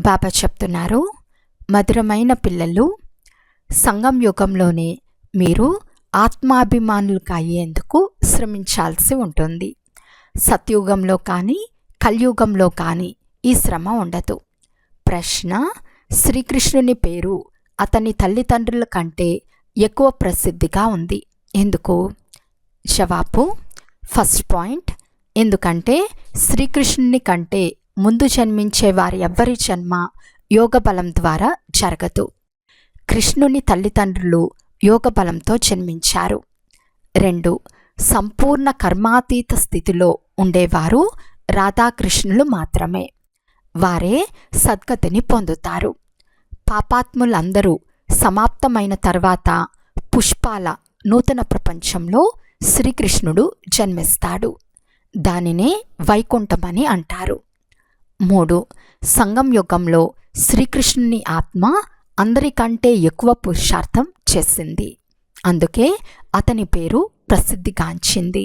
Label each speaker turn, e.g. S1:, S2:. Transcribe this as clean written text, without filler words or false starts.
S1: బాబా చెప్తున్నారు, మధురమైన పిల్లలు, సంగం యుగంలోనే మీరు ఆత్మాభిమానులకు అయ్యేందుకు శ్రమించాల్సి ఉంటుంది. సత్యుగంలో కానీ కలియుగంలో కానీ ఈ శ్రమ ఉండదు. ప్రశ్న: శ్రీకృష్ణుని పేరు అతని తల్లిదండ్రుల కంటే ఎక్కువ ప్రసిద్ధిగా ఉంది, ఎందుకు? జవాబు: ఫస్ట్ పాయింట్, ఎందుకంటే శ్రీకృష్ణుని కంటే ముందు జన్మించే వారి ఎవ్వరి జన్మ యోగ బలం ద్వారా జరగదు. కృష్ణుని తల్లిదండ్రులు యోగ బలంతో జన్మించారు. 2. సంపూర్ణ కర్మాతీత స్థితిలో ఉండేవారు రాధాకృష్ణులు మాత్రమే. వారే సద్గతిని పొందుతారు. పాపాత్ములందరూ సమాప్తమైన తర్వాత పుష్పాల నూతన ప్రపంచంలో శ్రీకృష్ణుడు జన్మిస్తాడు. దానినే వైకుంఠమని అంటారు. 3. సంగం యుగంలో శ్రీకృష్ణుని ఆత్మ అందరికంటే ఎక్కువ పురుషార్థం చేసింది, అందుకే అతని పేరు ప్రసిద్ధిగాంచింది.